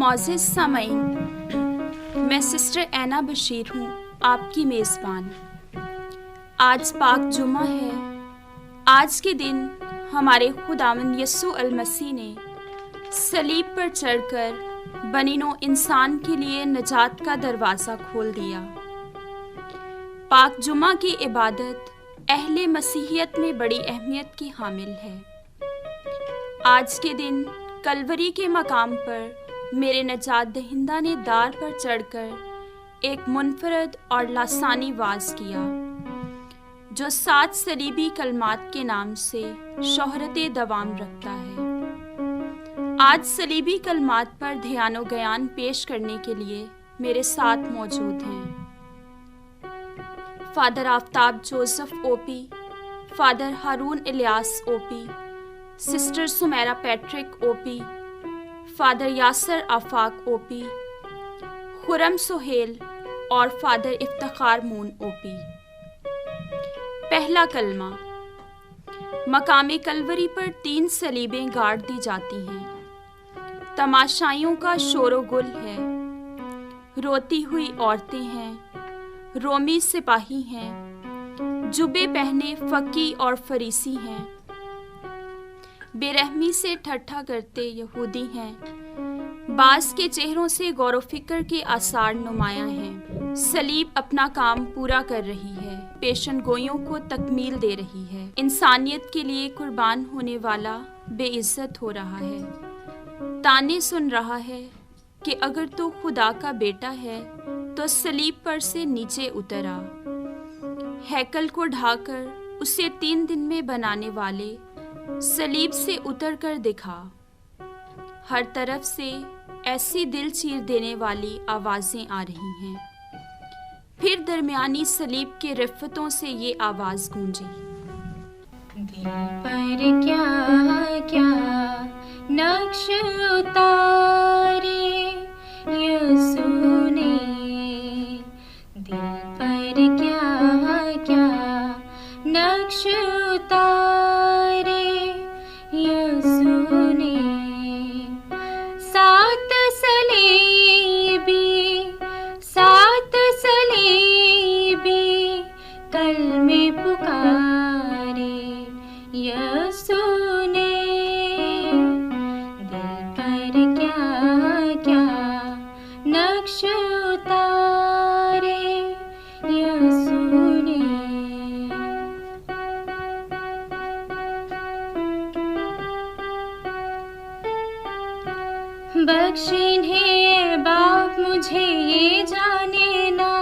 معزز سامعین، میں سسٹر اینا بشیر ہوں، آپ کی میزبان۔ آج پاک جمعہ ہے۔ آج کے دن ہمارے خداوند یسوع المسیح نے صلیب پر چڑھ کر بنی نوع انسان کے لیے نجات کا دروازہ کھول دیا۔ پاک جمعہ کی عبادت اہل مسیحیت میں بڑی اہمیت کی حامل ہے۔ آج کے دن کلوری کے مقام پر میرے نجات دہندہ نے دار پر چڑھ کر ایک منفرد اور لاسانی واز کیا، جو 7 صلیبی کلمات کے نام سے شہرت دوام رکھتا ہے۔ آج صلیبی کلمات پر دھیان و گیان پیش کرنے کے لیے میرے ساتھ موجود ہیں فادر آفتاب جوزف او پی، فادر ہارون الیاس او پی، سسٹر سمیرا پیٹرک او پی، فادر یاسر آفاق او پی، خرم سہیل اور فادر افتخار مون او پی۔ پہلا کلمہ۔ مقام کلوری پر 3 صلیبیں گاڑ دی جاتی ہیں۔ تماشائیوں کا شور و گل ہے، روتی ہوئی عورتیں ہیں، رومی سپاہی ہیں، جبے پہنے فقی اور فریسی ہیں، بے رحمی سے ٹھٹھا کرتے یہودی ہیں، بعض کے چہروں سے غور و فکر کے آثار نمایاں ہیں۔ صلیب اپنا کام پورا کر رہی ہے، پیشن گوئیوں کو تکمیل دے رہی ہے، انسانیت کے لیے قربان ہونے والا بے عزت ہو رہا ہے، تانے سن رہا ہے کہ اگر تو خدا کا بیٹا ہے تو صلیب پر سے نیچے اتر آ۔ ہیکل کو ڈھا کر اسے 3 دن میں بنانے والے، صلیب سے اتر کر دکھا۔ ہر طرف سے ایسی دل چیر دینے والی آوازیں آ رہی ہیں۔ پھر درمیانی صلیب کے رفتوں سے یہ آواز گونجی: دل پر کیا کیا نقش اتارے یسوع نے، دل پر کیا کیا نقش اتارے یسوع نے، 7 صلیبی کلمے پکارے یسوع نے، دل پر کیا کیا نقش اتارے یسوع نے۔ بخش انہیں باپ مجھے یہ جانے نا،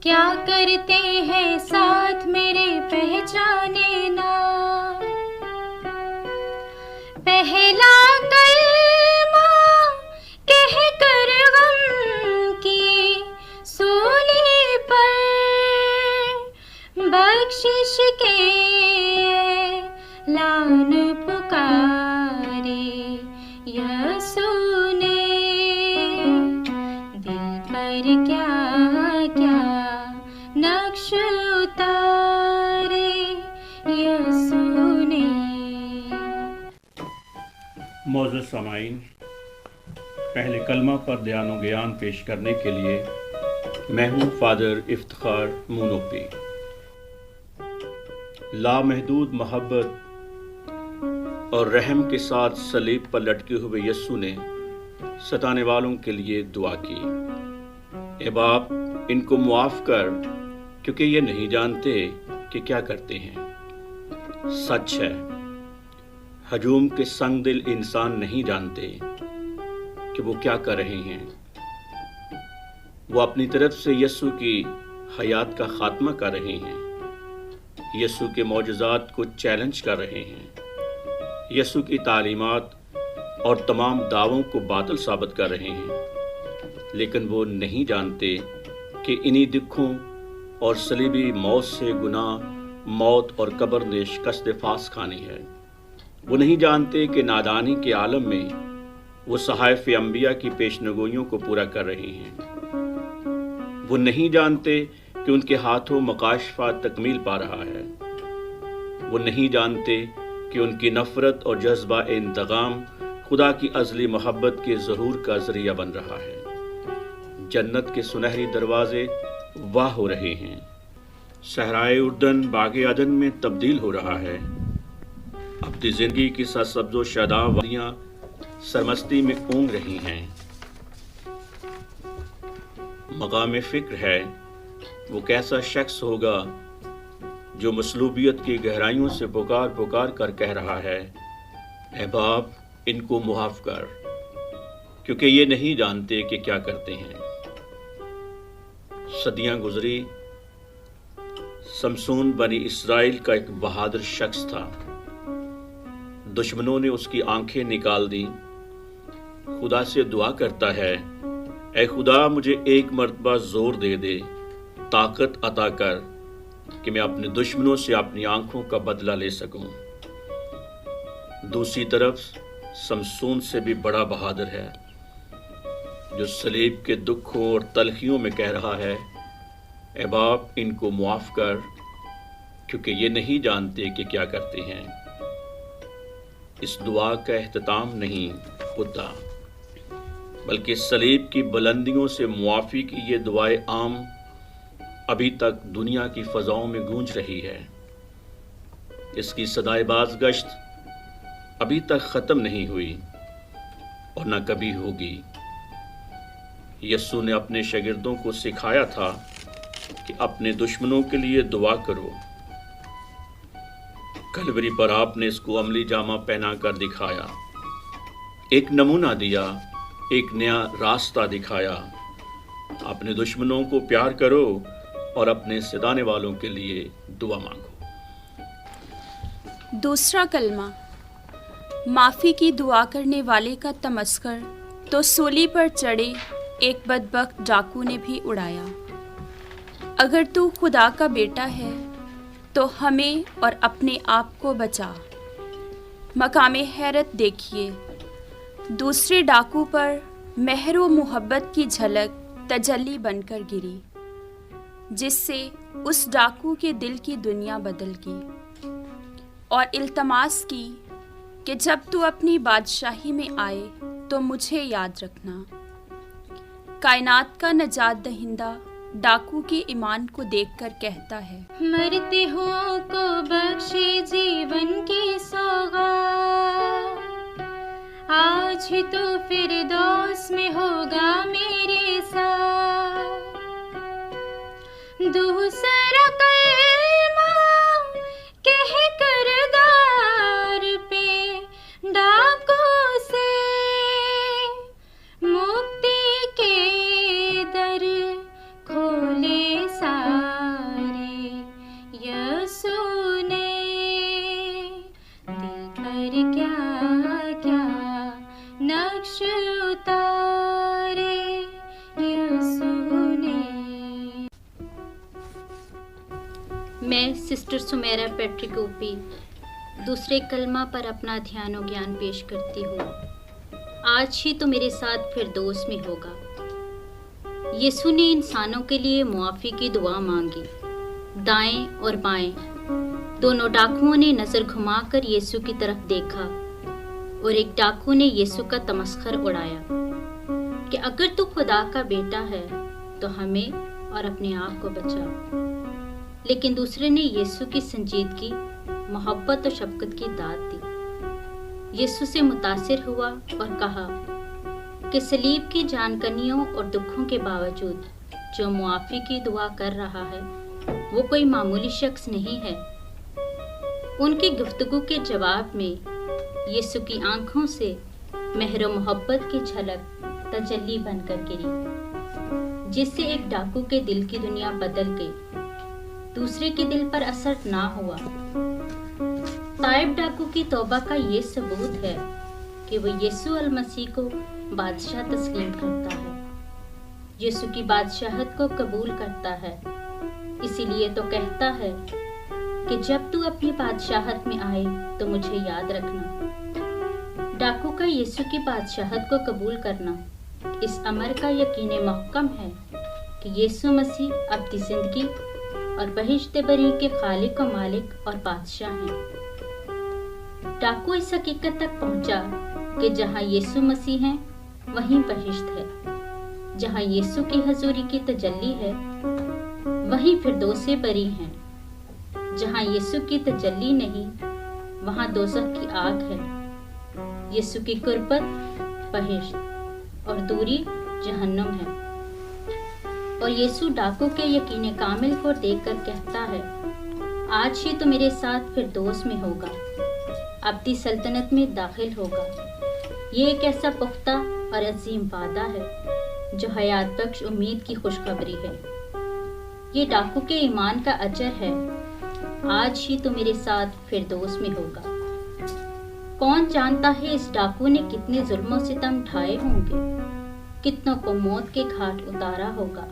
کیا کرتے ہیں ساتھ میرے پہچانے نا۔ پہلا کلمہ کہہ کر غم کی سولی پر بخشش کے اعلان پکارے یسوع نے، دل پر کیا کیا نقش اتارے یسوع نے۔ معزز سامعین، پہلے کلمہ پر دھیان و گیان پیش کرنے کے لیے میں ہوں فادر افتخار مون او پی۔ لامحدود محبت اور رحم کے ساتھ صلیب پر لٹکے ہوئے یسوع نے ستانے والوں کے لیے دعا کی: اے باپ، ان کو معاف کر، کیونکہ یہ نہیں جانتے کہ کیا کرتے ہیں۔ سچ ہے، ہجوم کے سنگ دل انسان نہیں جانتے کہ وہ کیا کر رہے ہیں۔ وہ اپنی طرف سے یسوع کی حیات کا خاتمہ کر رہے ہیں، یسوع کے معجزات کو چیلنج کر رہے ہیں، یسوع کی تعلیمات اور تمام دعووں کو باطل ثابت کر رہے ہیں، لیکن وہ نہیں جانتے کہ انہی دکھوں اور صلیبی موت سے گناہ، موت اور قبر نے شکست فاس کھانی ہے۔ وہ نہیں جانتے کہ نادانی کے عالم میں وہ صحائف انبیاء کی پیشنگوئیوں کو پورا کر رہے ہیں۔ وہ نہیں جانتے کہ ان کے ہاتھوں مکاشفہ تکمیل پا رہا ہے۔ وہ نہیں جانتے کہ ان کی نفرت اور جذبہ انتقام خدا کی ازلی محبت کے ظہور کا ذریعہ بن رہا ہے۔ جنت کے سنہری دروازے واہ ہو رہے ہیں۔ صحرائے اردن باغ عدن میں تبدیل ہو رہا ہے۔ اپنی زندگی کی سرسبز و شاداب وادیاں سرمستی میں اونگ رہی ہیں۔ مقام فکر ہے وہ کیسا شخص ہوگا جو مصلوبیت کی گہرائیوں سے پکار پکار کر کہہ رہا ہے، اے باپ ان کو معاف کر، کیونکہ یہ نہیں جانتے کہ کیا کرتے ہیں۔ صدیاں گزری، سمسون بنی اسرائیل کا ایک بہادر شخص تھا۔ دشمنوں نے اس کی آنکھیں نکال دی۔ خدا سے دعا کرتا ہے، اے خدا مجھے ایک مرتبہ زور دے دے، طاقت عطا کر کہ میں اپنے دشمنوں سے اپنی آنکھوں کا بدلہ لے سکوں۔ دوسری طرف سمسون سے بھی بڑا بہادر ہے، جو صلیب کے دکھوں اور تلخیوں میں کہہ رہا ہے، اے باپ ان کو معاف کر، کیونکہ یہ نہیں جانتے کہ کیا کرتے ہیں۔ اس دعا کا اختتام نہیں ہوتا، بلکہ صلیب کی بلندیوں سے معافی کی یہ دعائے عام ابھی تک دنیا کی فضاؤں میں گونج رہی ہے۔ اس کی صدائے بازگشت ابھی تک ختم نہیں ہوئی اور نہ کبھی ہوگی۔ یسوع نے اپنے شاگردوں کو سکھایا تھا کہ اپنے دشمنوں کے لیے دعا کرو۔ کلوری پر آپ نے اس کو عملی جامہ پہنا کر دکھایا، ایک نمونہ دیا، ایک نیا راستہ دکھایا۔ اپنے دشمنوں کو پیار کرو اور اپنے ستانے والوں کے لیے دعا مانگو۔ دوسرا کلمہ، معافی کی دعا کرنے والے کا تمسخر تو سولی پر چڑھے ایک بدبخت ڈاکو نے بھی اڑایا۔ اگر تو خدا کا بیٹا ہے تو ہمیں اور اپنے آپ کو بچا۔ مقام حیرت دیکھیے، دوسرے ڈاکو پر مہر و محبت کی جھلک تجلی بن کر گری، جس سے اس ڈاکو کے دل کی دنیا بدل گئی، اور التماس کی کہ جب تو اپنی بادشاہی میں آئے تو مجھے یاد رکھنا۔ کائنات کا نجات دہندہ ڈاکو کے ایمان کو دیکھ کر کہتا ہے، مرتے ہوں کو بخشے جیون کی سوغات، آج ہی تو فردوس میں ہوگا میرے ساتھ۔ دوسرا کلمہ کہہ کر دار پہ ڈاکو سے مکتی کے در کھولے سارے، یسوع نے دل پر کیا کیا نقش اتارے، یسوع نے۔ میں سسٹر سمیرا پیٹرک اوپی دوسرے کلمہ پر اپنا دھیان و گیان پیش کرتی ہوں۔ آج ہی تو میرے ساتھ فردوس میں ہوگا۔ یسوع نے انسانوں کے لیے معافی کی دعا مانگی۔ دائیں اور بائیں دونوں ڈاکوؤں نے نظر گھما کر یسوع کی طرف دیکھا، اور ایک ڈاکو نے یسوع کا تمسخر اڑایا کہ اگر تو خدا کا بیٹا ہے تو ہمیں اور اپنے آپ کو بچا۔ لیکن دوسرے نے یسوع کی سنجیدگی، محبت اور شفقت کی داد دی۔ یسوع سے متاثر ہوا اور کہا کہ صلیب کی جانکنیوں اور دکھوں کے باوجود جو معافی کی دعا کر رہا ہے وہ کوئی معمولی شخص نہیں ہے۔ ان کی گفتگو کے جواب میں یسوع کی آنکھوں سے مہر و محبت کی جھلک تجلی بن کر گری، جس سے ایک ڈاکو کے دل کی دنیا بدل گئی، دوسرے کے دل پر اثر نہ ہوا۔ تائب ڈاکو کی توبہ کا یہ ثبوت ہے کہ وہ یسوع المسیح کو بادشاہ تسلیم کرتا ہے، یسوع کی بادشاہت کو قبول کرتا ہے۔ اسی لیے تو کہتا ہے کہ جب تو اپنی بادشاہت میں آئے تو مجھے یاد رکھنا۔ ڈاکو کا یسوع کی بادشاہت کو قبول کرنا اس امر کا یقین محکم ہے کہ یسوع مسیح اپنی زندگی اور بہشت بری کے خالق و مالک اور بادشاہ ہیں۔ ڈاکو اس حقیقت تک پہنچا کہ جہاں یسوع مسیح ہیں وہیں بہشت ہے، جہاں یسوع کی حضوری کی تجلی ہے وہیں فردوس بری ہیں، جہاں یسوع کی تجلی نہیں وہاں دوزخ کی آگ ہے، یسوع کی قربت بہشت اور دوری جہنم ہے۔ اور یسوع ڈاکو کے یقین کامل کو دیکھ کر کہتا ہے، آج ہی تو میرے ساتھ فردوس میں ہوگا، ابدی سلطنت میں داخل ہوگا۔ یہ ایک ایسا پختہ اور عظیم وعدہ ہے جو حیات بخش امید کی خوشخبری ہے۔ یہ ڈاکو کے ایمان کا اجر ہے، آج ہی تو میرے ساتھ فردوس میں ہوگا۔ کون جانتا ہے اس ڈاکو نے کتنے ظلم و ستم ڈھائے ہوں گے، کتنوں کو موت کے گھاٹ اتارا ہوگا،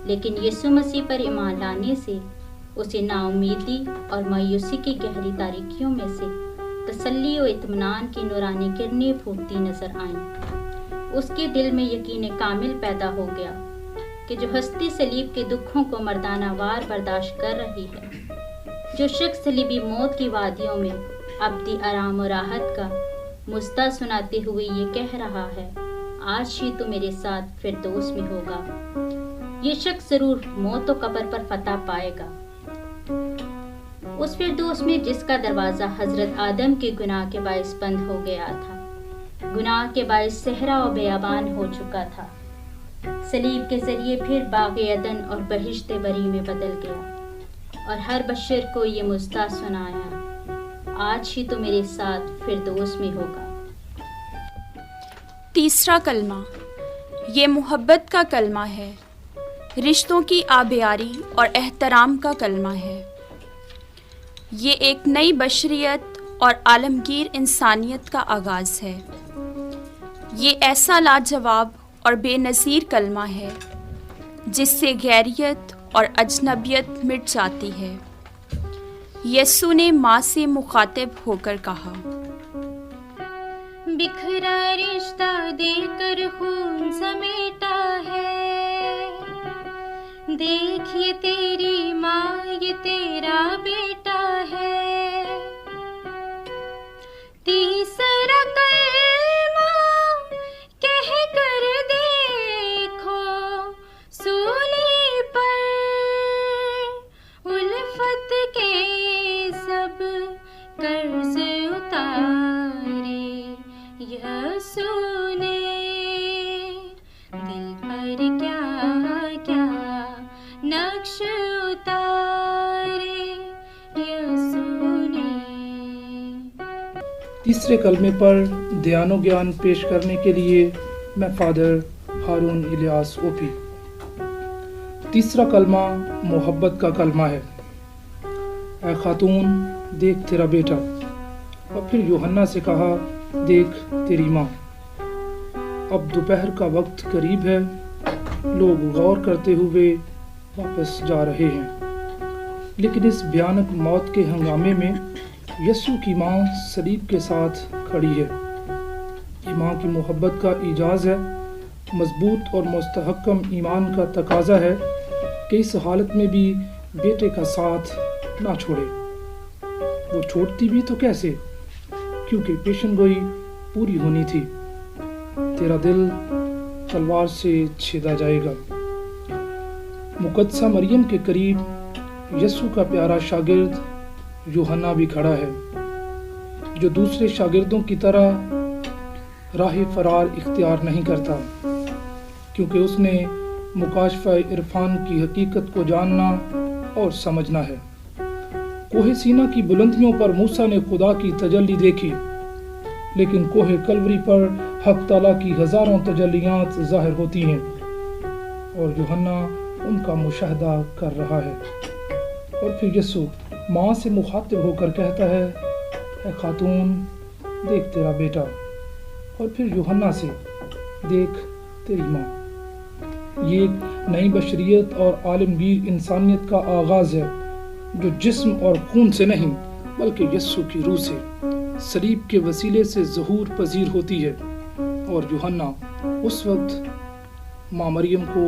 لیکن یسوع مسیح پر ایمان لانے سے اسے نا امیدی اور مایوسی کی گہری تاریکیوں میں سے تسلی و اطمینان کی نورانی کرنیں پھوٹتی نظر آئیں۔ اس کے دل میں یقین کامل پیدا ہو گیا کہ جو ہستی صلیب کے دکھوں کو مردانہ وار برداشت کر رہی ہے، جو شخص صلیبی موت کی وادیوں میں ابدی آرام و راحت کا مژدہ سناتے ہوئے یہ کہہ رہا ہے، آج ہی تو میرے ساتھ فردوس میں ہوگا، یہ شخص ضرور موت و قبر پر فتح پائے گا۔ اس فردوس میں جس کا دروازہ حضرت آدم کے گناہ کے باعث بند ہو گیا تھا، گناہ کے باعث صحرا و بیابان ہو چکا تھا، صلیب کے ذریعے پھر باغ عدن اور بہشت بری میں بدل گیا، اور ہر بشر کو یہ مژدہ سنایا، آج ہی تو میرے ساتھ فردوس میں ہوگا۔ تیسرا کلمہ، یہ محبت کا کلمہ ہے، رشتوں کی آبیاری اور احترام کا کلمہ ہے۔ یہ ایک نئی بشریت اور عالمگیر انسانیت کا آغاز ہے۔ یہ ایسا لاجواب اور بے نظیر کلمہ ہے جس سے غیریت اور اجنبیت مٹ جاتی ہے۔ یسوع نے ماں سے مخاطب ہو کر کہا، بکھرا رشتہ دے کر خون سمیٹا ہے، دیکھ یہ تیری ماں، یہ تیرا بیٹا ہے، تیسرا کلمہ کہہ کر دیکھو، سولی پر الفت کے سب قرض اتارے، یسوع نے دل پر کیا کیا نقش اتارے، یسوع نے۔ تیسرے کلمے پر دھیان و گیان پیش کرنے کے لیے میں فادر ہارون الیاس اوپی۔ تیسرا کلمہ محبت کا کلمہ ہے۔ اے خاتون، دیکھ تیرا بیٹا، اور پھر یوحنا سے کہا، دیکھ تیری ماں۔ اب دوپہر کا وقت قریب ہے، لوگ غور کرتے ہوئے واپس جا رہے ہیں، لیکن اس بھیانک موت کے ہنگامے میں یسوع کی ماں صلیب کے ساتھ کھڑی ہے۔ یہ ماں کی محبت کا اعجاز ہے، مضبوط اور مستحکم ایمان کا تقاضا ہے کہ اس حالت میں بھی بیٹے کا ساتھ نہ چھوڑے۔ وہ چھوڑتی بھی تو کیسے، کیونکہ پیشن گوئی پوری ہونی تھی۔ تیرا دل تلوار سے چھیدا جائے گا۔ مقدسہ مریم کے قریب یسوع کا پیارا شاگرد یوحنا بھی کھڑا ہے، جو دوسرے شاگردوں کی طرح راہ فرار اختیار نہیں کرتا، کیونکہ اس نے مکاشفہ عرفان کی حقیقت کو جاننا اور سمجھنا ہے۔ کوہ سینا کی بلندیوں پر موسیٰ نے خدا کی تجلی دیکھی، لیکن کوہ کلوری پر حق تعالیٰ کی ہزاروں تجلیات ظاہر ہوتی ہیں، اور یوحنا ان کا مشاہدہ کر رہا ہے۔ اور پھر یسوع ماں سے مخاطب ہو کر کہتا ہے، اے خاتون، دیکھ تیرا بیٹا، اور پھر یوحنا سے، دیکھ تیری ماں۔ یہ ایک نئی بشریت اور عالمگیر انسانیت کا آغاز ہے، جو جسم اور خون سے نہیں بلکہ یسوع کی روح سے، صلیب کے وسیلے سے ظہور پذیر ہوتی ہے۔ اور یوحنا اس وقت ماں مریم کو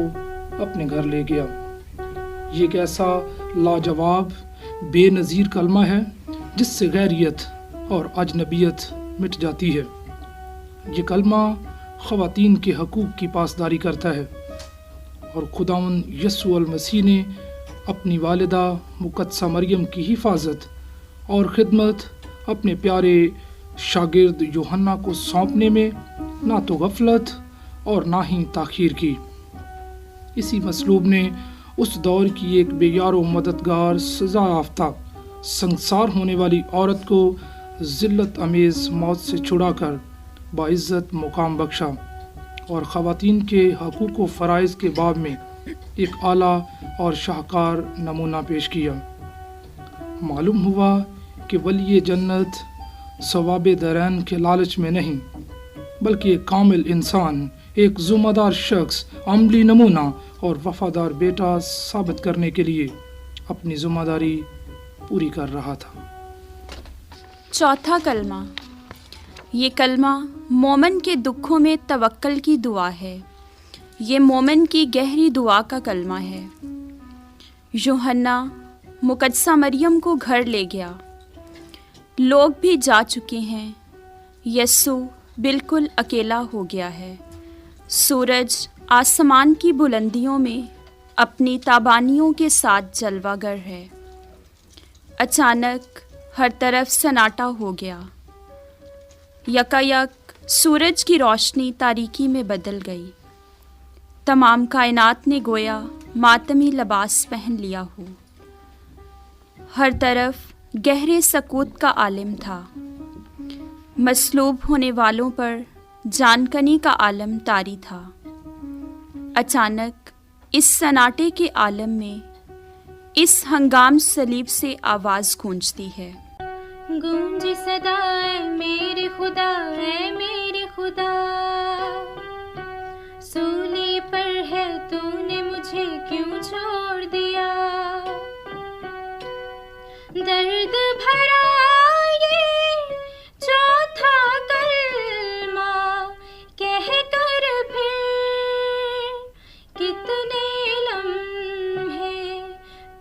اپنے گھر لے گیا۔ یہ ایک ایسا لاجواب بے نظیر کلمہ ہے جس سے غیریت اور اجنبیت مٹ جاتی ہے۔ یہ کلمہ خواتین کے حقوق کی پاسداری کرتا ہے، اور خداوند یسوع المسیح نے اپنی والدہ مقدسہ مریم کی حفاظت اور خدمت اپنے پیارے شاگرد یوحنا کو سونپنے میں نہ تو غفلت اور نہ ہی تاخیر کی۔ اسی مصلوب نے اس دور کی ایک بے یار و مددگار، سزا یافتہ، سنگسار ہونے والی عورت کو ذلت امیز موت سے چھڑا کر باعزت مقام بخشا، اور خواتین کے حقوق و فرائض کے باب میں ایک اعلیٰ اور شاہکار نمونہ پیش کیا۔ معلوم ہوا کہ ولی جنت ثواب درین کے لالچ میں نہیں، بلکہ ایک کامل انسان، ایک ذمہ دار شخص، عملی نمونہ اور وفادار بیٹا ثابت کرنے کے لیے اپنی ذمہ داری پوری کر رہا تھا۔ چوتھا کلمہ۔ یہ کلمہ مومن کے دکھوں میں توکل کی دعا ہے۔ یہ مومن کی گہری دعا کا کلمہ ہے۔ یوحنا مقدسہ مریم کو گھر لے گیا۔ لوگ بھی جا چکے ہیں۔ یسوع بالکل اکیلا ہو گیا ہے۔ سورج آسمان کی بلندیوں میں اپنی تابانیوں کے ساتھ جلوہ گر ہے۔ اچانک ہر طرف سناٹا ہو گیا۔ یکایک سورج کی روشنی تاریکی میں بدل گئی۔ تمام کائنات نے گویا ماتمی لباس پہن لیا ہو۔ ہر طرف گہرے سکوت کا عالم تھا۔ مصلوب ہونے والوں پر جانکنی کا عالم طاری تھا۔ اچانک اس سناٹے کے عالم میں اس ہنگام صلیب سے آواز گونجتی ہے۔ گونج صدا اے میرے خدا، اے میرے خدا، سولی پر ہے تو نے مجھے کیوں چھوڑ دیا؟ درد بھرا یہ چوتھا کلمہ کہہ کر پھر کتنے لمحے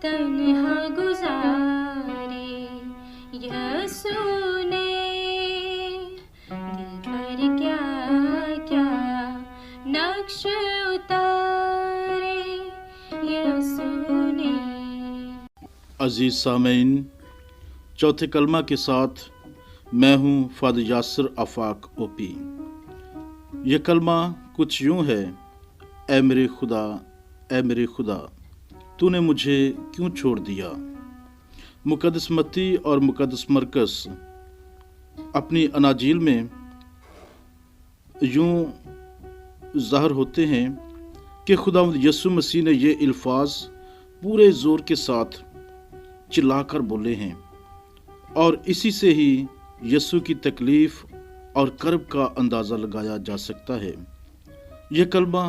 تنہا گزارے یسوع نے، دل پر کیا کیا نقش اتارے یسوع نے۔ عزیز سامعین، چوتھے کلمہ کے ساتھ میں ہوں فادر یاسر آفاق اوپی۔ یہ کلمہ کچھ یوں ہے: اے میرے خدا، اے میرے خدا، تو نے مجھے کیوں چھوڑ دیا؟ مقدس متی اور مقدس مرکز اپنی اناجیل میں یوں ظاہر ہوتے ہیں کہ خداوند یسوع مسیح نے یہ الفاظ پورے زور کے ساتھ چلا کر بولے ہیں، اور اسی سے ہی یسوع کی تکلیف اور کرب کا اندازہ لگایا جا سکتا ہے۔ یہ کلمہ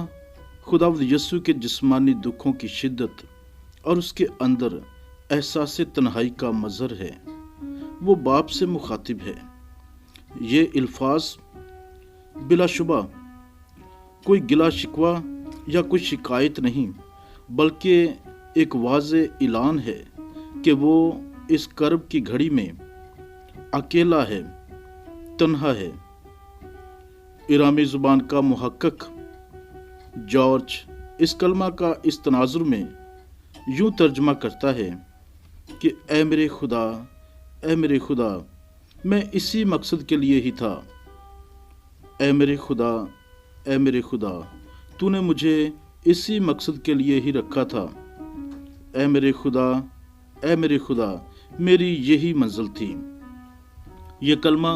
خداوند یسوع کے جسمانی دکھوں کی شدت اور اس کے اندر احساس تنہائی کا مظہر ہے۔ وہ باپ سے مخاطب ہے۔ یہ الفاظ بلا شبہ کوئی گلا شکوہ یا کوئی شکایت نہیں، بلکہ ایک واضح اعلان ہے کہ وہ اس کرب کی گھڑی میں اکیلا ہے، تنہا ہے۔ ایرامی زبان کا محقق جارج اس کلمہ کا اس تناظر میں یوں ترجمہ کرتا ہے کہ اے میرے خدا، اے میرے خدا، میں اسی مقصد کے لیے ہی تھا۔ اے میرے خدا، اے میرے خدا، تو نے مجھے اسی مقصد کے لیے ہی رکھا تھا۔ اے میرے خدا، اے میرے خدا، میری یہی منزل تھی۔ یہ کلمہ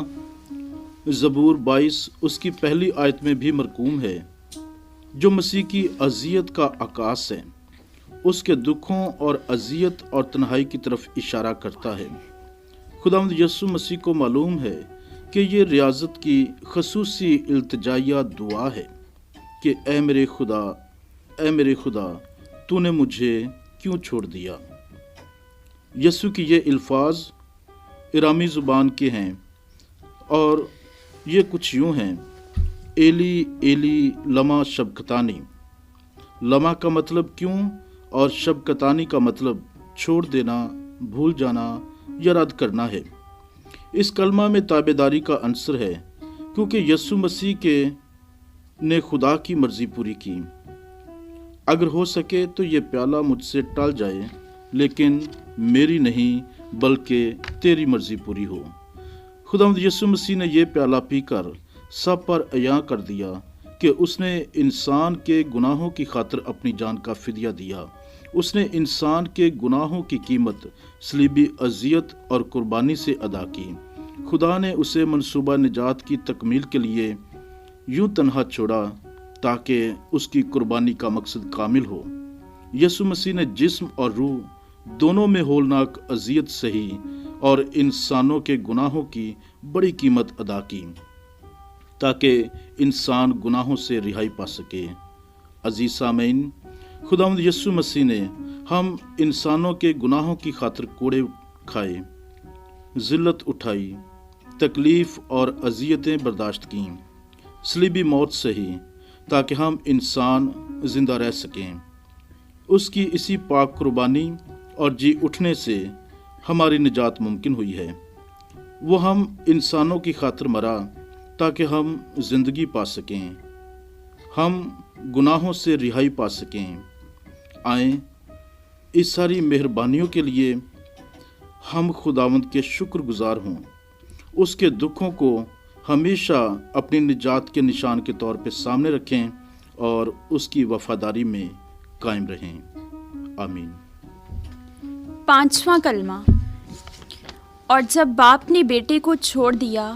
زبور 22 اس کی پہلی آیت میں بھی مرقوم ہے، جو مسیح کی اذیت کا عکاس ہے، اس کے دکھوں اور اذیت اور تنہائی کی طرف اشارہ کرتا ہے۔ خداوند یسوع مسیح کو معلوم ہے کہ یہ ریاضت کی خصوصی التجائیہ دعا ہے کہ اے میرے خدا، اے میرے خدا، تو نے مجھے کیوں چھوڑ دیا؟ یسوع کی یہ الفاظ ایرامی زبان کے ہیں، اور یہ کچھ یوں ہیں: ایلی ایلی لما شبکتانی۔ لما کا مطلب کیوں، اور شبکتانی کا مطلب چھوڑ دینا، بھول جانا یا رد کرنا ہے۔ اس کلمہ میں تابعداری کا عنصر ہے، کیونکہ یسوع مسیح نے خدا کی مرضی پوری کی۔ اگر ہو سکے تو یہ پیالہ مجھ سے ٹل جائے، لیکن میری نہیں بلکہ تیری مرضی پوری ہو۔ خداوند یسوع مسیح نے یہ پیالہ پی کر سب پر عیاں کر دیا کہ اس نے انسان کے گناہوں کی خاطر اپنی جان کا فدیہ دیا۔ اس نے انسان کے گناہوں کی قیمت صلیبی اذیت اور قربانی سے ادا کی۔ خدا نے اسے منصوبہ نجات کی تکمیل کے لیے یوں تنہا چھوڑا تاکہ اس کی قربانی کا مقصد کامل ہو۔ یسوع مسیح نے جسم اور روح دونوں میں ہولناک اذیت سہی اور انسانوں کے گناہوں کی بڑی قیمت ادا کی تاکہ انسان گناہوں سے رہائی پا سکے۔ عزیز سامعین، خداوند یسوع مسیح نے ہم انسانوں کے گناہوں کی خاطر کوڑے کھائے، ذلت اٹھائی، تکلیف اور اذیتیں برداشت کیں، صلیبی موت سہی تاکہ ہم انسان زندہ رہ سکیں۔ اس کی اسی پاک قربانی اور جی اٹھنے سے ہماری نجات ممکن ہوئی ہے۔ وہ ہم انسانوں کی خاطر مرا تاکہ ہم زندگی پا سکیں، ہم گناہوں سے رہائی پا سکیں۔ آئیں اس ساری مہربانیوں کے لیے ہم خداوند کے شکر گزار ہوں، اس کے دکھوں کو ہمیشہ اپنی نجات کے نشان کے طور پہ سامنے رکھیں اور اس کی وفاداری میں قائم رہیں۔ آمین۔ 5واں کلمہ۔ اور جب باپ نے بیٹے کو چھوڑ دیا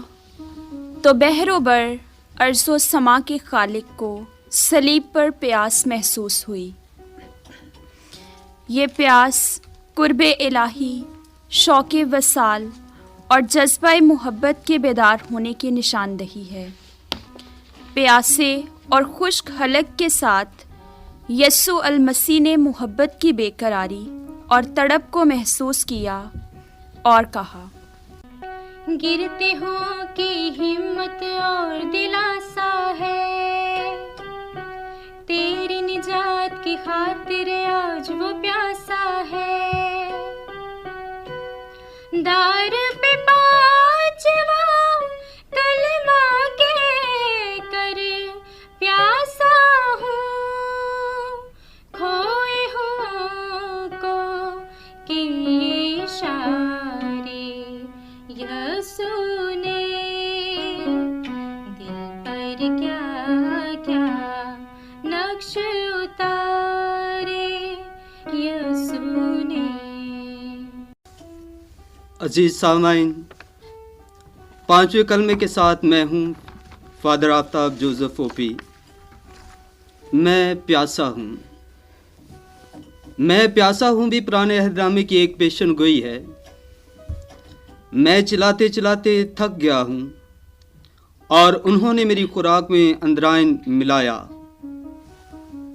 تو بحر و بر ارض و سما کے خالق کو صلیب پر پیاس محسوس ہوئی۔ یہ پیاس قرب الہی، شوق وصال اور جذبہ محبت کے بیدار ہونے کی نشاندہی ہے۔ پیاسے اور خشک حلق کے ساتھ یسوع المسیح نے محبت کی بے قراری اور تڑپ کو محسوس کیا اور کہا، گرتے ہوں کی ہمت اور دلاسا ہے، تیری نجات کی خاطر آج وہ پیاسا ہے، دار پہ پانچواں کلمہ کہہ کر پیاسا ہوں، کھوئے ہوں کو کے اشارے یسوع نے دل پر کیا کیا نقش اتارے یسوع نے۔ عزیز سامعین، 5ویں کلمے کے ساتھ میں ہوں فادر آفتاب جوزف اوپی۔ میں پیاسا ہوں۔ میں پیاسا ہوں بھی پرانے عہد نامے کی ایک پیشن گوئی ہے۔ میں چلاتے چلاتے تھک گیا ہوں اور انہوں نے میری خوراک میں اندرائن ملایا،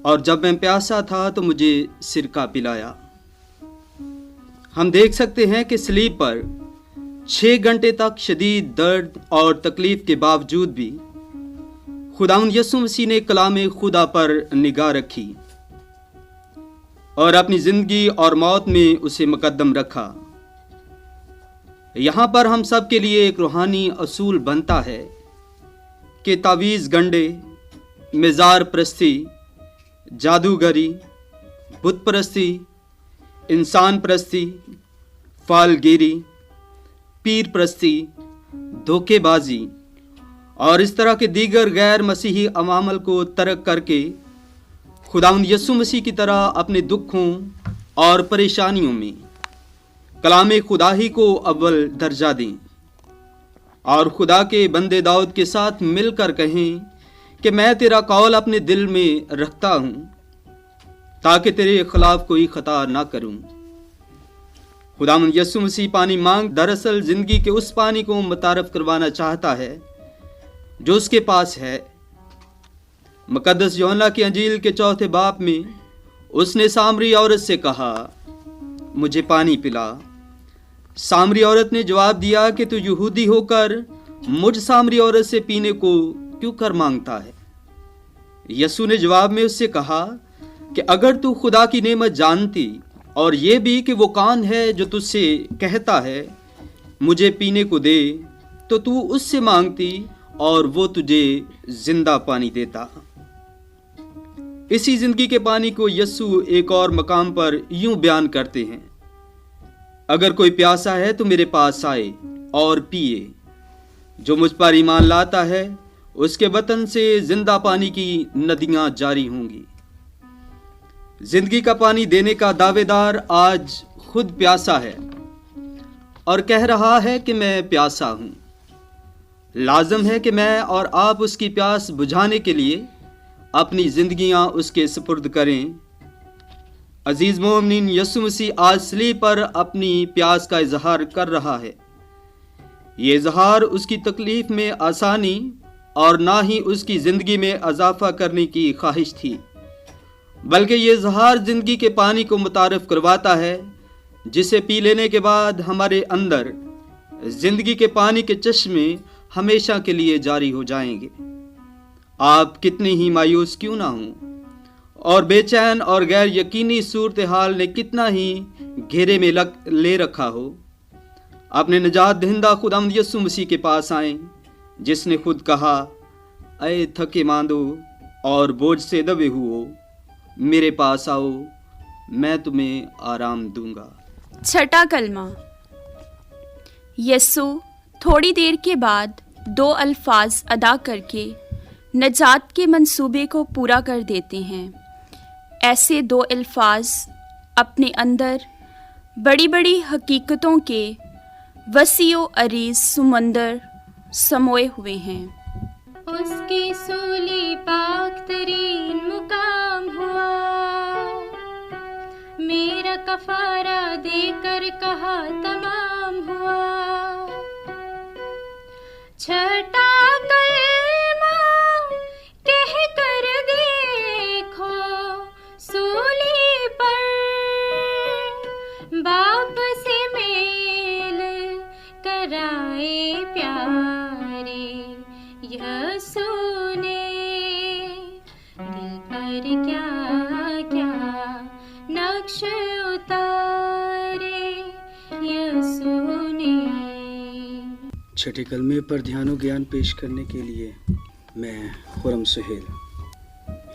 اور جب میں پیاسا تھا تو مجھے سرکہ پلایا۔ ہم دیکھ سکتے ہیں کہ صلیب پر 6 گھنٹے تک شدید درد اور تکلیف کے باوجود بھی خداوند یسوع مسیح نے کلام خدا پر نگاہ رکھی اور اپنی زندگی اور موت میں اسے مقدم رکھا۔ یہاں پر ہم سب کے لیے ایک روحانی اصول بنتا ہے کہ تعویذ گنڈے، مزار پرستی، جادوگری، بت پرستی، انسان پرستی، فالگیری، پیر پرستی، دھوکے بازی اور اس طرح کے دیگر غیر مسیحی عوامل کو ترک کر کے خداوند یسوع مسیح کی طرح اپنے دکھوں اور پریشانیوں میں کلام خدا ہی کو اول درجہ دیں اور خدا کے بندے داؤد کے ساتھ مل کر کہیں کہ میں تیرا قول اپنے دل میں رکھتا ہوں تاکہ تیرے خلاف کوئی خطا نہ کروں۔ خداوند یسوع مسیح پانی مانگ دراصل زندگی کے اس پانی کو متعارف کروانا چاہتا ہے جو اس کے پاس ہے۔ مقدس یوحنا کی انجیل کے 4 باب میں اس نے سامری عورت سے کہا، مجھے پانی پلا۔ سامری عورت نے جواب دیا کہ تو یہودی ہو کر مجھ سامری عورت سے پینے کو کیوں کر مانگتا ہے؟ یسوع نے جواب میں اس سے کہا کہ اگر تو خدا کی نعمت جانتی اور یہ بھی کہ وہ کون ہے جو تجھ سے کہتا ہے مجھے پینے کو دے، تو اس سے مانگتی اور وہ تجھے زندہ پانی دیتا۔ اسی زندگی کے پانی کو یسوع ایک اور مقام پر یوں بیان کرتے ہیں، اگر کوئی پیاسا ہے تو میرے پاس آئے اور پیے، جو مجھ پر ایمان لاتا ہے اس کے بطن سے زندہ پانی کی ندیاں جاری ہوں گی۔ زندگی کا پانی دینے کا دعوے دار آج خود پیاسا ہے اور کہہ رہا ہے کہ میں پیاسا ہوں۔ لازم ہے کہ میں اور آپ اس کی پیاس بجھانے کے لیے اپنی زندگیاں اس کے سپرد کریں۔ عزیز مومنین، یسوع مسیح آج صلیب پر اپنی پیاس کا اظہار کر رہا ہے۔ یہ اظہار اس کی تکلیف میں آسانی اور نہ ہی اس کی زندگی میں اضافہ کرنے کی خواہش تھی، بلکہ یہ اظہار زندگی کے پانی کو متعارف کرواتا ہے، جسے پی لینے کے بعد ہمارے اندر زندگی کے پانی کے چشمے ہمیشہ کے لیے جاری ہو جائیں گے۔ آپ کتنی ہی مایوس کیوں نہ ہوں اور بے چین اور غیر یقینی صورتحال نے کتنا ہی گھیرے میں لے رکھا ہو، اپنے نجات دہندہ خداوند یسوع مسیح کے پاس آئیں، جس نے خود کہا، اے تھکے ماندو اور بوجھ سے دبے ہوئو، میرے پاس آؤ، میں تمہیں آرام دوں گا۔ چھٹا کلمہ۔ یسوع تھوڑی دیر کے بعد 2 الفاظ ادا کر کے نجات کے منصوبے کو پورا کر دیتے ہیں۔ ایسے 2 الفاظ اپنے اندر بڑی بڑی حقیقتوں کے وسیع و عریض سمندر سموئے ہوئے ہیں۔ اس کی سولی پاک ترین مقام ہوا، میرا کفارہ دے کر کہا تمام ہوا۔ چھٹا کلمہ کہہ کر دیکھو سولی پر باپ سے میل کرائے پیارے یسوع نے، دل پر کیا کیا نقش اتارے یسوع نے۔ چھٹے کلمے پر دھیان و گیان پیش کرنے کے لیے میں خرم سہیل۔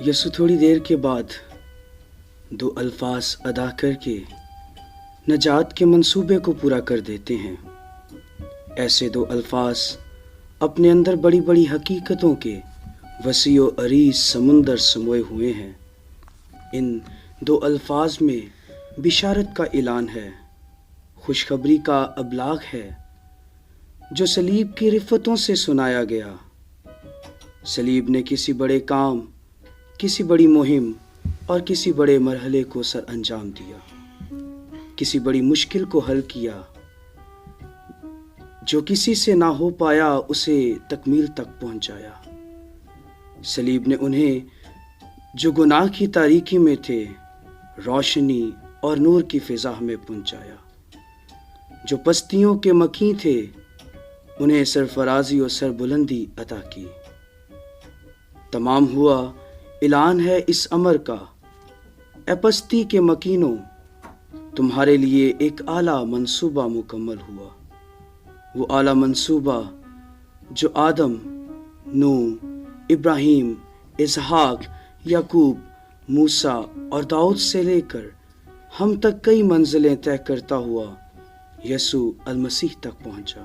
یسوع تھوڑی دیر کے بعد 2 الفاظ ادا کر کے نجات کے منصوبے کو پورا کر دیتے ہیں۔ ایسے 2 الفاظ اپنے اندر بڑی بڑی حقیقتوں کے وسیع و عریض سمندر سموئے ہوئے ہیں۔ ان 2 الفاظ میں بشارت کا اعلان ہے، خوشخبری کا ابلاغ ہے، جو صلیب کی رفتوں سے سنایا گیا۔ صلیب نے کسی بڑے کام، کسی بڑی مہم اور کسی بڑے مرحلے کو سر انجام دیا، کسی بڑی مشکل کو حل کیا، جو کسی سے نہ ہو پایا اسے تکمیل تک پہنچایا۔ صلیب نے انہیں جو گناہ کی تاریکی میں تھے روشنی اور نور کی فضا میں پہنچایا، جو پستیوں کے مکین تھے انہیں سرفرازی اور سربلندی عطا کی۔ تمام ہوا اعلان ہے اس امر کا، اے پستی کے مکینوں، تمہارے لیے ایک اعلیٰ منصوبہ مکمل ہوا۔ وہ اعلیٰ منصوبہ جو آدم، نوح، ابراہیم، اسحاق، یعقوب، موسیٰ اور داؤد سے لے کر ہم تک کئی منزلیں طے کرتا ہوا یسوع المسیح تک پہنچا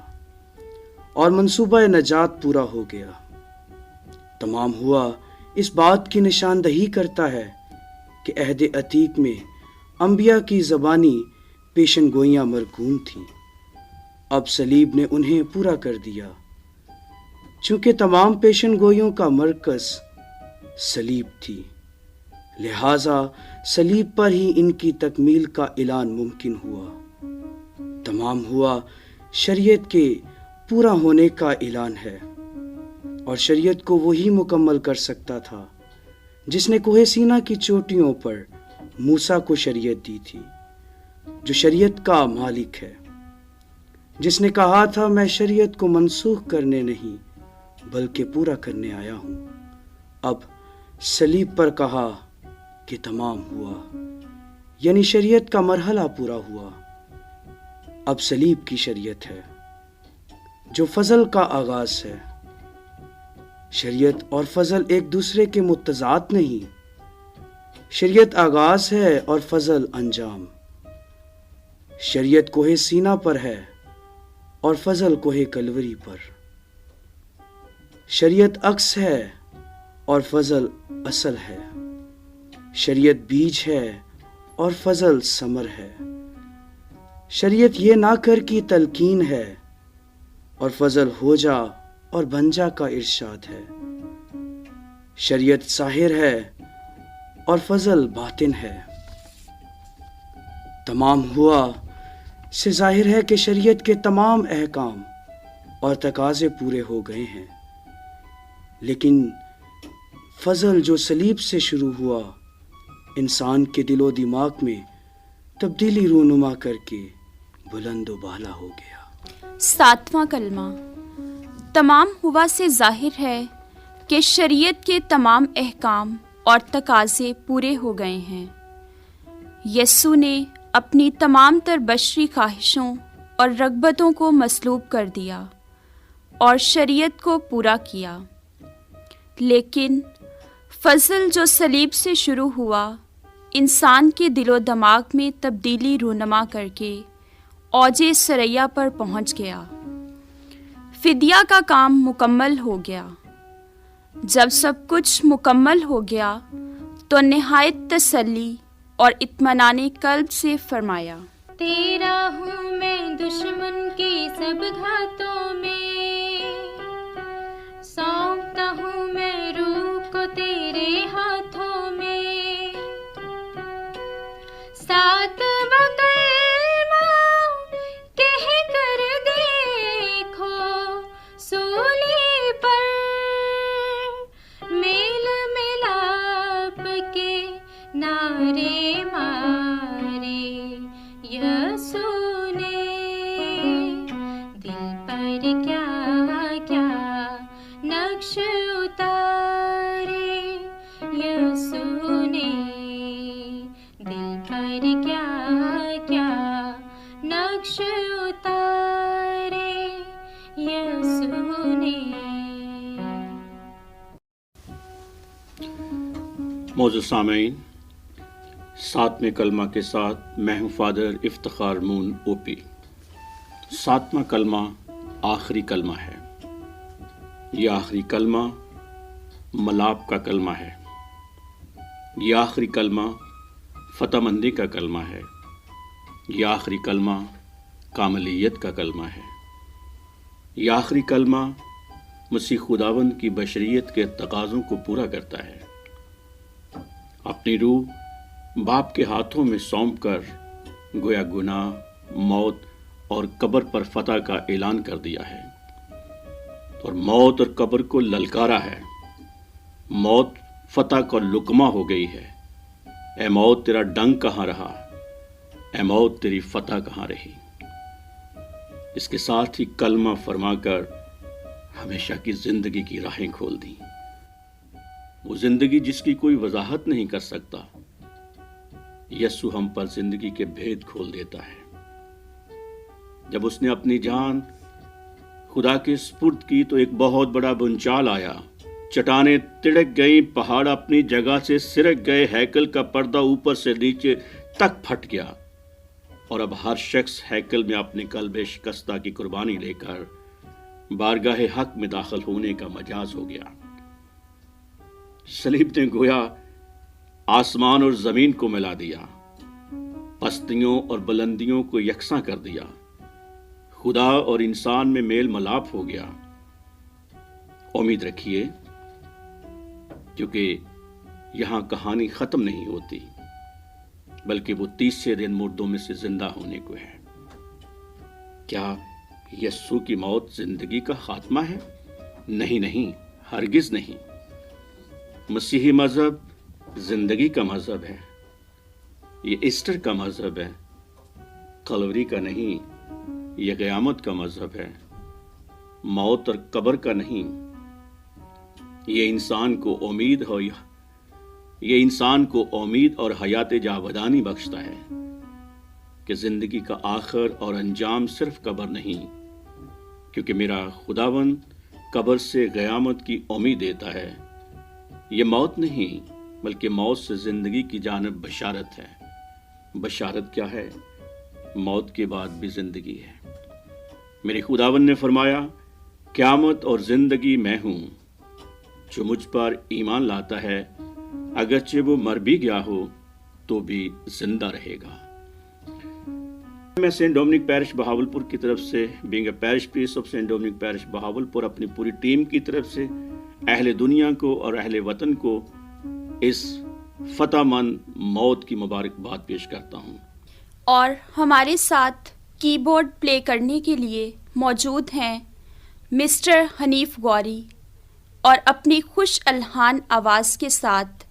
اور منصوبہ نجات پورا ہو گیا۔ تمام ہوا اس بات کی نشاندہی کرتا ہے کہ عہد عتیق میں انبیاء کی زبانی پیشن گوئیاں مرگوم تھیں، اب صلیب نے انہیں پورا کر دیا۔ چونکہ تمام پیشن گوئیوں کا مرکز صلیب تھی، لہٰذا صلیب پر ہی ان کی تکمیل کا اعلان ممکن ہوا۔ تمام ہوا شریعت کے پورا ہونے کا اعلان ہے، اور شریعت کو وہی مکمل کر سکتا تھا جس نے کوہ سینا کی چوٹیوں پر موسیٰ کو شریعت دی تھی، جو شریعت کا مالک ہے، جس نے کہا تھا میں شریعت کو منسوخ کرنے نہیں بلکہ پورا کرنے آیا ہوں۔ اب صلیب پر کہا کہ تمام ہوا، یعنی شریعت کا مرحلہ پورا ہوا۔ اب صلیب کی شریعت ہے جو فضل کا آغاز ہے، شریعت اور فضل ایک دوسرے کے متضاد نہیں، شریعت آغاز ہے اور فضل انجام۔ شریعت کوہ سینا پر ہے اور فضل کوہ کلوری پر۔ شریعت عکس ہے اور فضل اصل ہے۔ شریعت بیج ہے اور فضل ثمر ہے۔ شریعت یہ نہ کر کی تلقین ہے اور فضل ہو جا اور بن جا کا ارشاد ہے۔ شریعت ظاہر ہے اور فضل باطن ہے۔ تمام ہوا سے ظاہر ہے کہ شریعت کے تمام احکام اور تقاضے پورے ہو گئے ہیں، لیکن فضل جو صلیب سے شروع ہوا انسان کے دل و دماغ میں تبدیلی رونما کر کے بلند و بالا ہو گیا۔ 7واں کلمہ۔ تمام ہوا سے ظاہر ہے کہ شریعت کے تمام احکام اور تقاضے پورے ہو گئے ہیں۔ یسوع نے اپنی تمام تر بشری خواہشوں اور رغبتوں کو مسلوب کر دیا اور شریعت کو پورا کیا، لیکن فضل جو صلیب سے شروع ہوا انسان کے دل و دماغ میں تبدیلی رونما کر کے اوج ثریا پر پہنچ گیا۔ فدیہ کا کام مکمل ہو گیا۔ جب سب کچھ مکمل ہو گیا تو نہایت تسلی اور اطمینان قلب سے فرمایا، تیرا ہوں میں دشمن کی سب گھاتوں میں، سونپتا ہوں میں روح کو تیرے ہاتھوں میں، ساتواں کلمہ کہہ کر دیکھو سولی پر میل ملاپ کے نعرے مارے یسوع نے، دل پر کیا کیا نقش اتارے یسوع نے، دل پر کیا کیا نقش اتارے یسوع نے۔ معزز سامعین، 7ویں کلمہ کے ساتھ میں ہوں فادر افتخار مون او پی۔ 7واں کلمہ آخری کلمہ ہے۔ یہ آخری کلمہ ملاپ کا کلمہ ہے۔ یہ آخری کلمہ فتح مندی کا کلمہ ہے۔ یہ آخری کلمہ کاملیت کا کلمہ ہے۔ یہ آخری کلمہ مسیح خداوند کی بشریت کے تقاضوں کو پورا کرتا ہے۔ اپنی روح باپ کے ہاتھوں میں سونپ کر گویا گناہ، موت اور قبر پر فتح کا اعلان کر دیا ہے، اور موت اور قبر کو للکارا ہے۔ موت فتح کا لقمہ ہو گئی ہے۔ اے موت تیرا ڈنگ کہاں رہا؟ اے موت تیری فتح کہاں رہی؟ اس کے ساتھ ہی کلمہ فرما کر ہمیشہ کی زندگی کی راہیں کھول دیں۔ وہ زندگی جس کی کوئی وضاحت نہیں کر سکتا، یسوع ہم پر زندگی کے بھید کھول دیتا ہے۔ جب اس نے اپنی جان خدا کے سپرد کی تو ایک بہت بڑا بنچال آیا، چٹانیں تڑک گئیں، پہاڑ اپنی جگہ سے سرک گئے، ہیکل کا پردہ اوپر سے نیچے تک پھٹ گیا، اور اب ہر شخص ہیکل میں اپنے قلب شکستہ کی قربانی لے کر بارگاہ حق میں داخل ہونے کا مجاز ہو گیا۔ صلیب نے گویا آسمان اور زمین کو ملا دیا، پستیوں اور بلندیوں کو یکساں کر دیا، خدا اور انسان میں میل ملاپ ہو گیا۔ امید رکھیے، کیونکہ یہاں کہانی ختم نہیں ہوتی، بلکہ وہ 30 دن مردوں میں سے زندہ ہونے کو ہے۔ کیا یسوع کی موت زندگی کا خاتمہ ہے؟ نہیں، ہرگز نہیں۔ مسیحی مذہب زندگی کا مذہب ہے۔ یہ ایسٹر کا مذہب ہے، کلوری کا نہیں۔ یہ قیامت کا مذہب ہے، موت اور قبر کا نہیں۔ یہ انسان کو امید اور حیات جاودانی بخشتا ہے کہ زندگی کا آخر اور انجام صرف قبر نہیں، کیونکہ میرا خداوند قبر سے قیامت کی امید دیتا ہے، یہ موت نہیں بلکہ موت سے زندگی کی جانب بشارت ہے۔ بشارت کیا ہے؟ موت کے بعد بھی زندگی ہے۔ میرے خداوند نے فرمایا، قیامت اور زندگی میں ہوں، جو مجھ پر ایمان لاتا ہے اگرچہ وہ مر بھی گیا ہو تو بھی زندہ رہے گا۔ میں سینٹ ڈومنک پیرش بہاولپور کی طرف سے being a parish priest of saint Dominic parish Bahawalpur اپنی پوری ٹیم کی طرف سے اہل دنیا کو اور اہل وطن کو اس فتح مند موت کی مبارکباد پیش کرتا ہوں۔ اور ہمارے ساتھ کی بورڈ پلے کرنے کے لیے موجود ہیں مسٹر حنیف گوری اور اپنی خوش الحان آواز کے ساتھ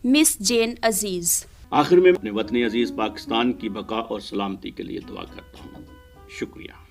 مس جین عزیز۔ آخر میں اپنے وطن عزیز پاکستان کی بقا اور سلامتی کے لیے دعا کرتا ہوں۔ شکریہ۔